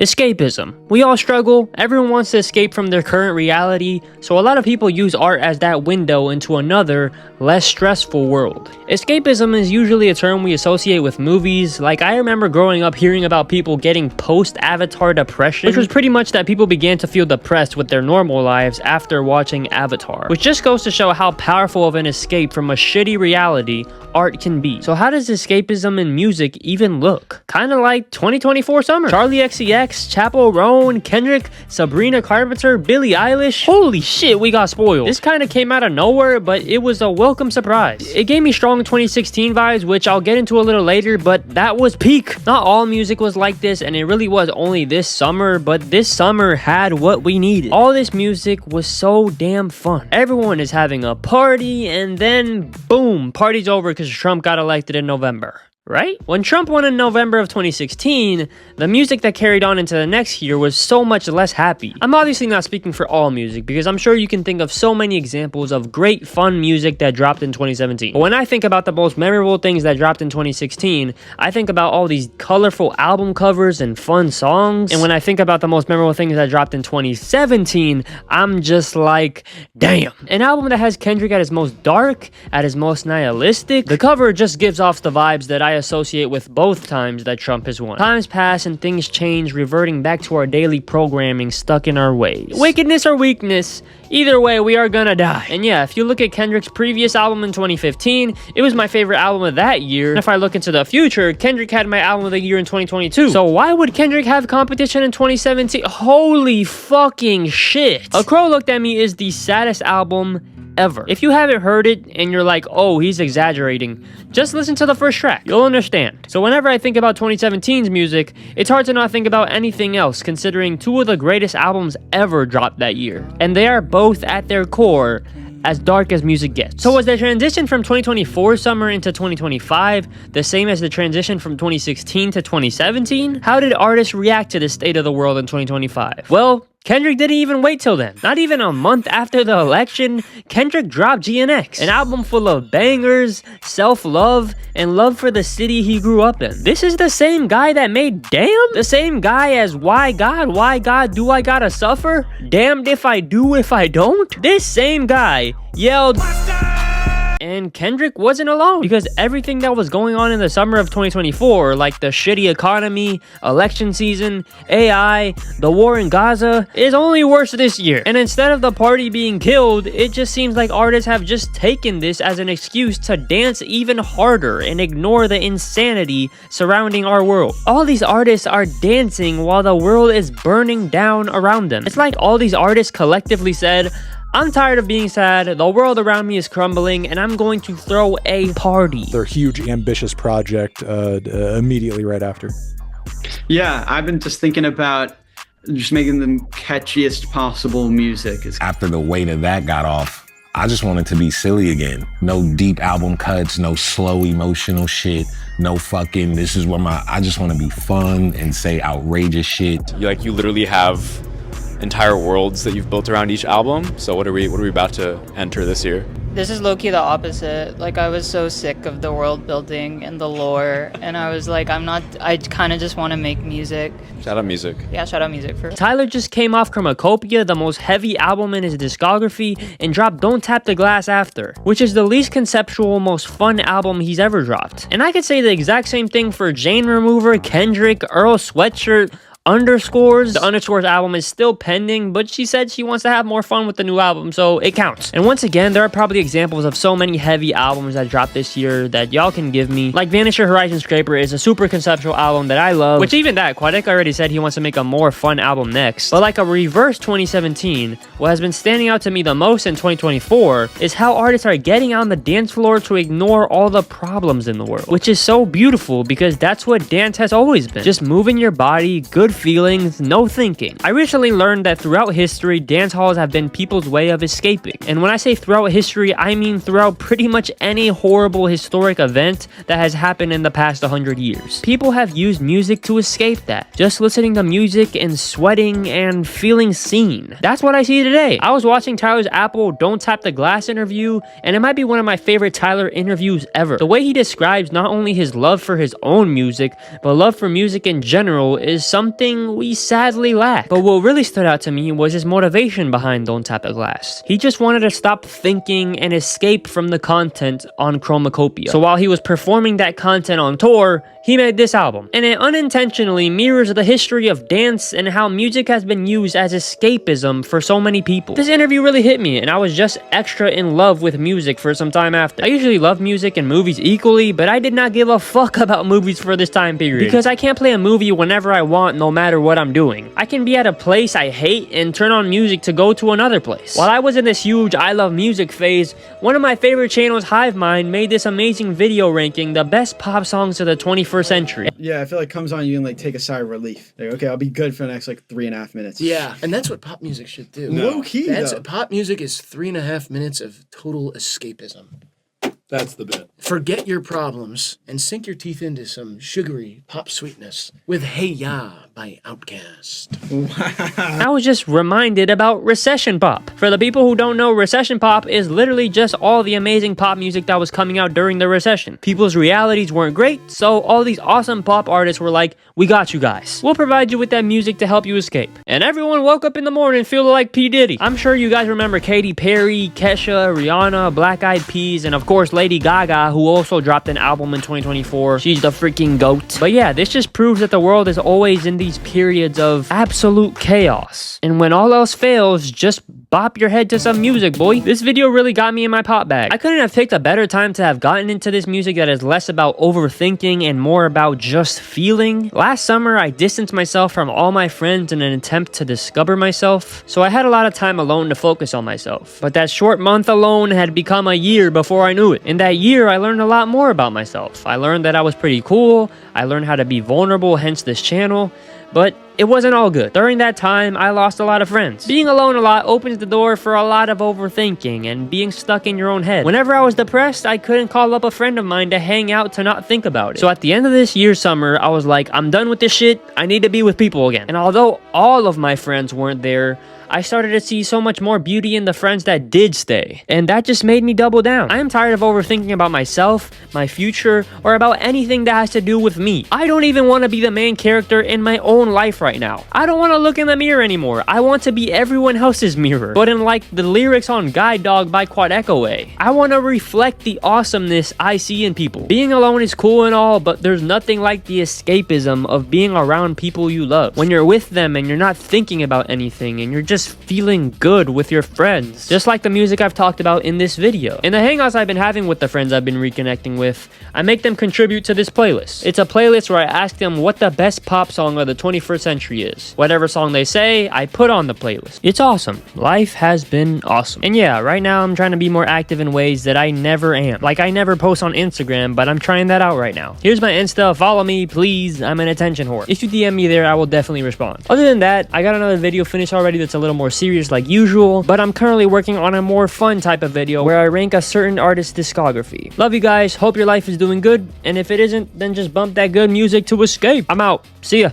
Escapism. We all struggle, everyone wants to escape from their current reality, so a lot of people use art as that window into another, less stressful world. Escapism is usually a term we associate with movies. Like, I remember growing up hearing about people getting post-Avatar depression, which was pretty much that people began to feel depressed with their normal lives after watching Avatar, which just goes to show how powerful of an escape from a shitty reality art can be. So how does escapism in music even look? Kinda like 2024 summer. Charlie XCX, Chappell Roan, Kendrick, Sabrina Carpenter, Billie Eilish. Holy shit, we got spoiled. This kind of came out of nowhere, but it was a welcome surprise. It gave me strong 2016 vibes, which I'll get into a little later, but that was peak. Not all music was like this, and it really was only this summer, but this summer had what we needed. All this music was so damn fun. Everyone is having a party, and then boom, party's over because Trump got elected in November. Right? When Trump won in November of 2016, the music that carried on into the next year was so much less happy. I'm obviously not speaking for all music, because I'm sure you can think of so many examples of great fun music that dropped in 2017. But when I think about the most memorable things that dropped in 2016, I think about all these colorful album covers and fun songs. And when I think about the most memorable things that dropped in 2017, I'm just like, damn. An album that has Kendrick at his most dark, at his most nihilistic. The cover just gives off the vibes that I associate with both times that Trump has won. Times pass and things change, reverting back to our daily programming stuck in our ways. Wickedness or weakness, either way, we are gonna die. And yeah, if you look at Kendrick's previous album in 2015, it was my favorite album of that year. And if I look into the future, Kendrick had my album of the year in 2022. So why would Kendrick have competition in 2017? Holy fucking shit. A Crow Looked at Me is the saddest album ever. If you haven't heard it and you're like, oh, he's exaggerating, just listen to the first track. You'll understand. So whenever I think about 2017's music, it's hard to not think about anything else, considering two of the greatest albums ever dropped that year. And they are both at their core as dark as music gets. So was the transition from 2024 summer into 2025 the same as the transition from 2016 to 2017? How did artists react to the state of the world in 2025? Well, Kendrick didn't even wait till then. Not even a month after the election, Kendrick dropped GNX, an album full of bangers, self-love, and love for the city he grew up in. This is the same guy that made Damn? The same guy as Why God, Do I Gotta Suffer? Damned if I do, if I don't? This same guy yelled, and Kendrick wasn't alone, because everything that was going on in the summer of 2024, like the shitty economy, election season, AI, the war in Gaza, is only worse this year. And instead of the party being killed, it just seems like artists have just taken this as an excuse to dance even harder and ignore the insanity surrounding our world. All these artists are dancing while the world is burning down around them. It's like all these artists collectively said, I'm tired of being sad, the world around me is crumbling, and I'm going to throw a party. Their huge, ambitious project immediately right after. Yeah, I've been just thinking about just making the catchiest possible music. After the weight of that got off, I just wanted to be silly again. No deep album cuts, no slow emotional shit, no fucking, this is where I just want to be fun and say outrageous shit. You literally have entire worlds that you've built around each album. So what are we about to enter this year? This is low-key the opposite. Like, I was so sick of the world building and the lore, and I was like, I kind of just want to make music. Shout out music. Yeah, shout out music first. Tyler just came off Chromacopia, the most heavy album in his discography, and dropped Don't Tap the Glass after, which is the least conceptual, most fun album he's ever dropped. And I could say the exact same thing for Jane Remover, Kendrick, Earl Sweatshirt, Underscores. The Underscores album is still pending, but she said she wants to have more fun with the new album, so it counts. And once again, there are probably examples of so many heavy albums that dropped this year that y'all can give me. Like Vanisher Horizon Scraper is a super conceptual album that I love, which even that, Quadek already said he wants to make a more fun album next. But like a reverse 2017, what has been standing out to me the most in 2024 is how artists are getting on the dance floor to ignore all the problems in the world, which is so beautiful because that's what dance has always been. Just moving your body, good feelings, no thinking. I recently learned that throughout history, dance halls have been people's way of escaping. And when I say throughout history, I mean throughout pretty much any horrible historic event that has happened in the past 100 years. People have used music to escape that. Just listening to music and sweating and feeling seen. That's what I see today. I was watching Tyler's Apple Don't Tap the Glass interview, and it might be one of my favorite Tyler interviews ever. The way he describes not only his love for his own music, but love for music in general is something something we sadly lack. But what really stood out to me was his motivation behind Don't Tap the Glass. He just wanted to stop thinking and escape from the content on Chromacopia. So while he was performing that content on tour, he made this album. And it unintentionally mirrors the history of dance and how music has been used as escapism for so many people. This interview really hit me, and I was just extra in love with music for some time after. I usually love music and movies equally, but I did not give a fuck about movies for this time period. Because I can't play a movie whenever I want, no matter what I'm doing. I can be at a place I hate and turn on music to go to another place. While I was in this huge I love music phase, one of my favorite channels, Hive Mind, made this amazing video ranking the best pop songs of the 21st century. Yeah, I feel like it comes on you and like take a sigh of relief. Like, okay, I'll be good for the next like 3.5 minutes. Yeah, and that's what pop music should do. Low key, though. Pop music is 3.5 minutes of total escapism. That's the bit. Forget your problems and sink your teeth into some sugary pop sweetness with Hey Ya by Outkast. I was just reminded about recession pop. For the people who don't know, recession pop is literally just all the amazing pop music that was coming out during the recession. People's realities weren't great, so all these awesome pop artists were like, we got you guys. We'll provide you with that music to help you escape. And everyone woke up in the morning feeling like P. Diddy. I'm sure you guys remember Katy Perry, Kesha, Rihanna, Black Eyed Peas, and of course Lady Gaga, who also dropped an album in 2024. She's the freaking GOAT. But yeah, this just proves that the world is always in these periods of absolute chaos. And when all else fails, just bop your head to some music, boy. This video really got me in my pop bag. I couldn't have picked a better time to have gotten into this music that is less about overthinking and more about just feeling. Last summer, I distanced myself from all my friends in an attempt to discover myself, so I had a lot of time alone to focus on myself. But that short month alone had become a year before I knew it. In that year, I learned a lot more about myself. I learned that I was pretty cool. I learned how to be vulnerable, hence this channel. But it wasn't all good. During that time, I lost a lot of friends. Being alone a lot opens the door for a lot of overthinking and being stuck in your own head. Whenever I was depressed, I couldn't call up a friend of mine to hang out to not think about it. So at the end of this year's summer, I was like, I'm done with this shit. I need to be with people again. And although all of my friends weren't there, I started to see so much more beauty in the friends that did stay. And that just made me double down. I am tired of overthinking about myself, my future, or about anything that has to do with me. I don't even want to be the main character in my own life right now. I don't want to look in the mirror anymore. I want to be everyone else's mirror. But in like the lyrics on Guide Dog by Quad Echoe, I want to reflect the awesomeness I see in people. Being alone is cool and all, but there's nothing like the escapism of being around people you love. When you're with them and you're not thinking about anything and you're just feeling good with your friends. Just like the music I've talked about in this video. In the hangouts I've been having with the friends I've been reconnecting with, I make them contribute to this playlist. It's a playlist where I ask them what the best pop song of the 21st century is. Whatever song they say, I put on the playlist. It's awesome. Life has been awesome. And yeah, right now I'm trying to be more active in ways that I never am. Like I never post on Instagram, but I'm trying that out right now. Here's my Insta, follow me, please. I'm an attention whore. If you DM me there, I will definitely respond. Other than that, I got another video finished already that's a little more serious like usual, but I'm currently working on a more fun type of video where I rank a certain artist's discography. Love you guys, hope your life is doing good, and if it isn't, then just bump that good music to escape. I'm out. See ya.